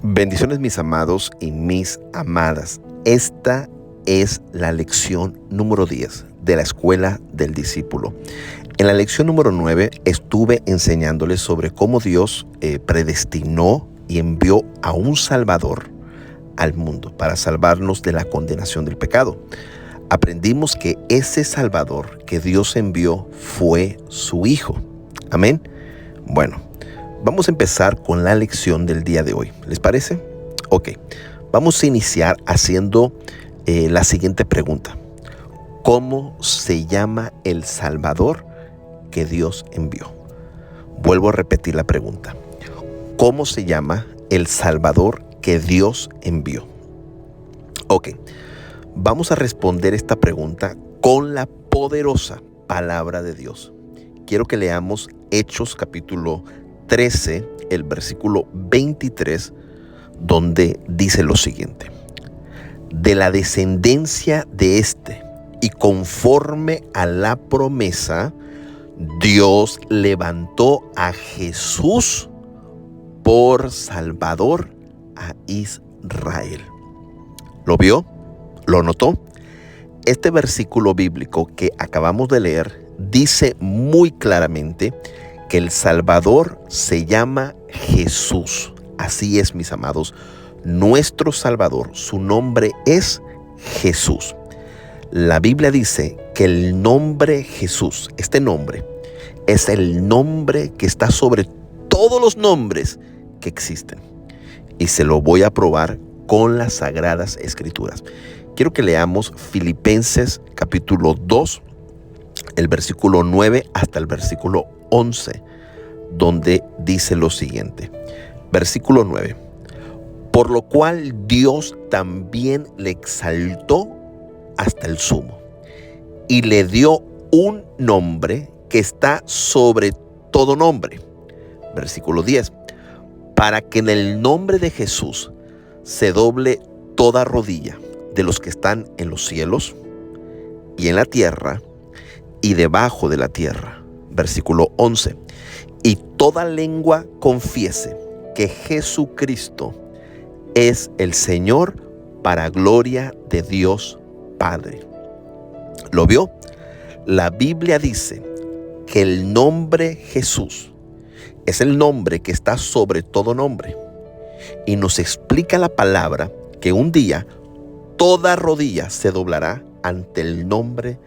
Bendiciones, mis amados y mis amadas. Esta es la lección número 10 de la Escuela del Discípulo. En la lección número 9 estuve enseñándoles sobre cómo Dios predestinó y envió a un Salvador al mundo para salvarnos de la condenación del pecado. Aprendimos que ese Salvador que Dios envió fue su Hijo. Amén. Bueno, vamos a empezar con la lección del día de hoy. ¿Les parece? Ok. Vamos a iniciar haciendo la siguiente pregunta. ¿Cómo se llama el Salvador que Dios envió? Vuelvo a repetir la pregunta. ¿Cómo se llama el Salvador que Dios envió? Ok. Vamos a responder esta pregunta con la poderosa palabra de Dios. Quiero que leamos Hechos capítulo 13, el versículo 23, donde dice lo siguiente. De la descendencia de éste y conforme a la promesa, Dios levantó a Jesús por Salvador a Israel. ¿Lo vio? ¿Lo notó? Este versículo bíblico que acabamos de leer dice muy claramente que el Salvador se llama Jesús. Así es, mis amados. Nuestro Salvador, su nombre es Jesús. La Biblia dice que el nombre Jesús, este nombre, es el nombre que está sobre todos los nombres que existen. Y se lo voy a probar con las Sagradas Escrituras. Quiero que leamos Filipenses capítulo 2, el versículo 9 hasta el versículo 11, donde dice lo siguiente. Versículo 9. Por lo cual Dios también le exaltó hasta el sumo y le dio un nombre que está sobre todo nombre. Versículo 10. Para que en el nombre de Jesús se doble toda rodilla de los que están en los cielos y en la tierra y debajo de la tierra. Versículo 11. Y toda lengua confiese que Jesucristo es el Señor para gloria de Dios Padre. ¿Lo vio? La Biblia dice que el nombre Jesús es el nombre que está sobre todo nombre. Y nos explica la palabra que un día toda rodilla se doblará ante el nombre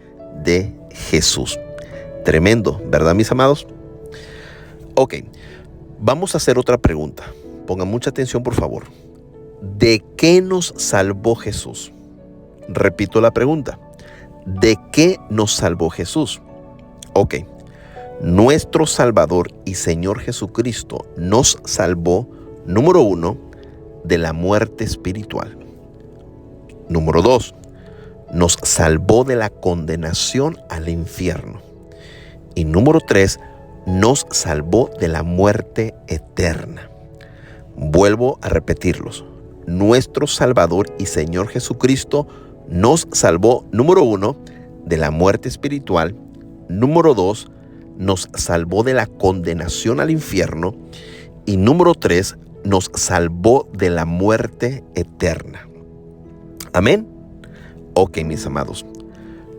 de Jesús. Tremendo, ¿verdad, mis amados? Ok, vamos a hacer otra pregunta. Pongan mucha atención, por favor. ¿De qué nos salvó Jesús? Repito la pregunta. ¿De qué nos salvó Jesús? Ok, nuestro Salvador y Señor Jesucristo nos salvó, número 1, de la muerte espiritual. Número 2, nos salvó de la condenación al infierno. Y número 3, nos salvó de la muerte eterna. Vuelvo a repetirlos. Nuestro Salvador y Señor Jesucristo nos salvó, número 1, de la muerte espiritual. Número 2, nos salvó de la condenación al infierno. Y número 3, nos salvó de la muerte eterna. Amén. Ok, mis amados.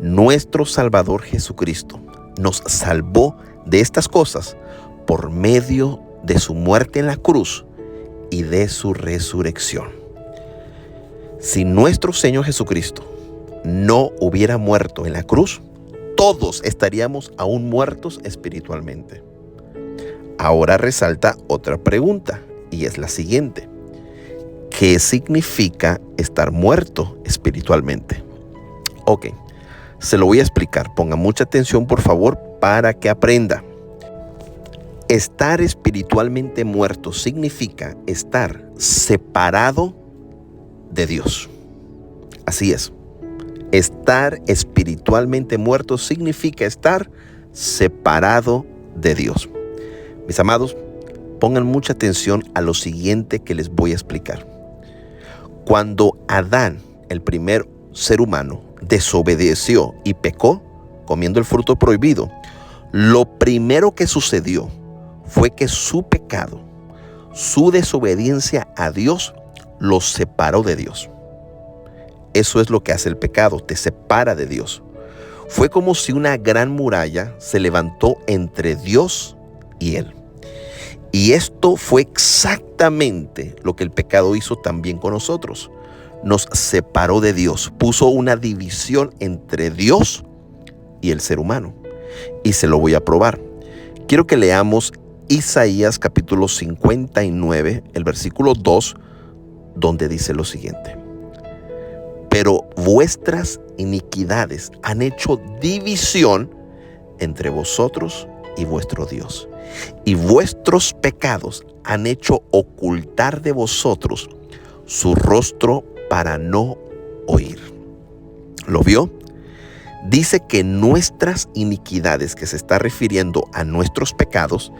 Nuestro Salvador Jesucristo nos salvó de estas cosas por medio de su muerte en la cruz y de su resurrección. Si nuestro Señor Jesucristo no hubiera muerto en la cruz, todos estaríamos aún muertos espiritualmente. Ahora resalta otra pregunta y es la siguiente. ¿Qué significa estar muerto espiritualmente? Ok, se lo voy a explicar. Ponga mucha atención, por favor, para que aprenda. Estar espiritualmente muerto significa estar separado de Dios. Así es. Estar espiritualmente muerto significa estar separado de Dios. Mis amados, pongan mucha atención a lo siguiente que les voy a explicar. Cuando Adán, el primer ser humano, desobedeció y pecó, comiendo el fruto prohibido, lo primero que sucedió fue que su pecado, su desobediencia a Dios los separó de Dios. Eso es lo que hace el pecado, te separa de Dios. Fue como si una gran muralla se levantó entre Dios y él. Y esto fue exactamente lo que el pecado hizo también con nosotros. Nos separó de Dios, puso una división entre Dios y el ser humano. Y se lo voy a probar. Quiero que leamos Isaías capítulo 59, el versículo 2, donde dice lo siguiente. Pero vuestras iniquidades han hecho división entre vosotros y vuestro Dios. Y vuestros pecados han hecho ocultar de vosotros su rostro para no oír. ¿Lo vio? Dice que nuestras iniquidades, que se está refiriendo a nuestros pecados,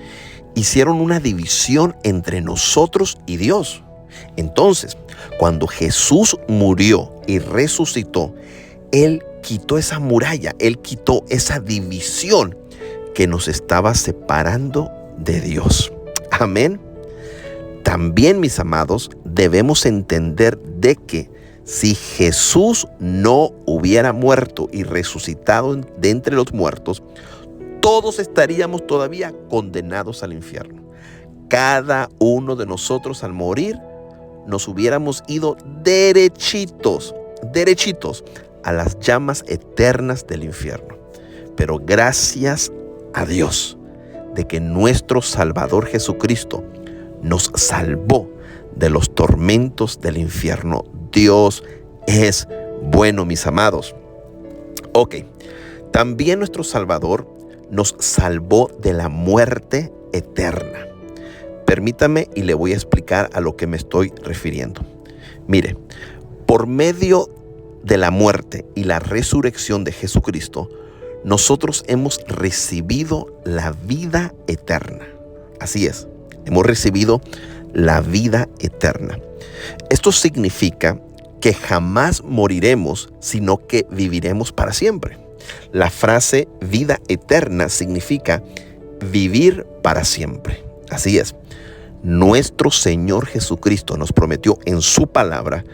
hicieron una división entre nosotros y Dios. Entonces, cuando Jesús murió y resucitó, Él quitó esa muralla, Él quitó esa división que nos estaba separando de Dios. Amén. También, mis amados, debemos entender de que si Jesús no hubiera muerto y resucitado de entre los muertos, todos estaríamos todavía condenados al infierno. Cada uno de nosotros al morir nos hubiéramos ido derechitos a las llamas eternas del infierno. Pero gracias a Dios de que nuestro Salvador Jesucristo nos salvó de los tormentos del infierno. Dios es bueno, mis amados. Ok, también nuestro Salvador nos salvó de la muerte eterna. Permítame y le voy a explicar a lo que me estoy refiriendo. Mire, por medio de la muerte y la resurrección de Jesucristo, nosotros hemos recibido la vida eterna. Así es, hemos recibido la vida eterna. Esto significa que jamás moriremos, sino que viviremos para siempre. La frase vida eterna significa vivir para siempre. Así es. Nuestro Señor Jesucristo nos prometió en su palabra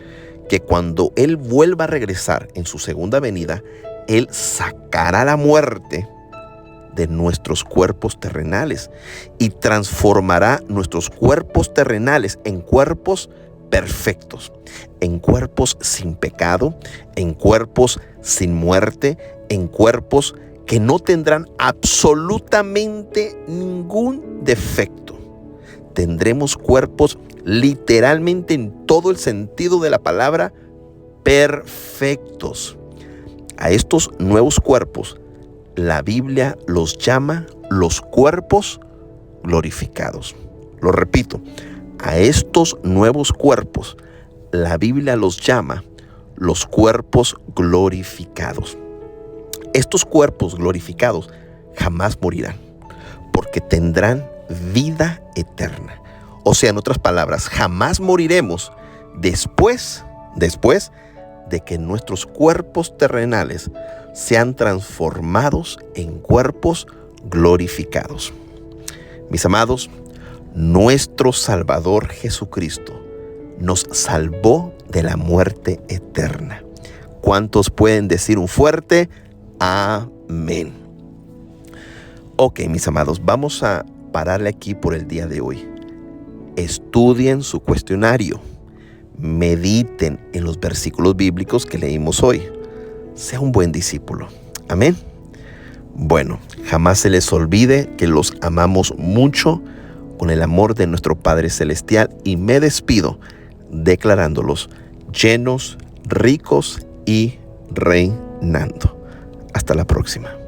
que cuando Él vuelva a regresar en su segunda venida, Él sacará la muerte de nuestros cuerpos terrenales y transformará nuestros cuerpos terrenales en cuerpos perfectos, en cuerpos sin pecado, en cuerpos sin muerte, en cuerpos que no tendrán absolutamente ningún defecto. Tendremos cuerpos literalmente en todo el sentido de la palabra perfectos. A estos nuevos cuerpos la Biblia los llama los cuerpos glorificados. Lo repito, a estos nuevos cuerpos la Biblia los llama los cuerpos glorificados. Estos cuerpos glorificados jamás morirán porque tendrán vida eterna. O sea, en otras palabras, jamás moriremos después de que nuestros cuerpos terrenales sean transformados en cuerpos glorificados. Mis amados, nuestro Salvador Jesucristo nos salvó de la muerte eterna. ¿Cuántos pueden decir un fuerte amén? Ok, mis amados, vamos a pararle aquí por el día de hoy. Estudien su cuestionario. Mediten en los versículos bíblicos que leímos hoy. Sea un buen discípulo. Amén. Bueno, jamás se les olvide que los amamos mucho con el amor de nuestro Padre Celestial y me despido declarándolos llenos, ricos y reinando. Hasta la próxima.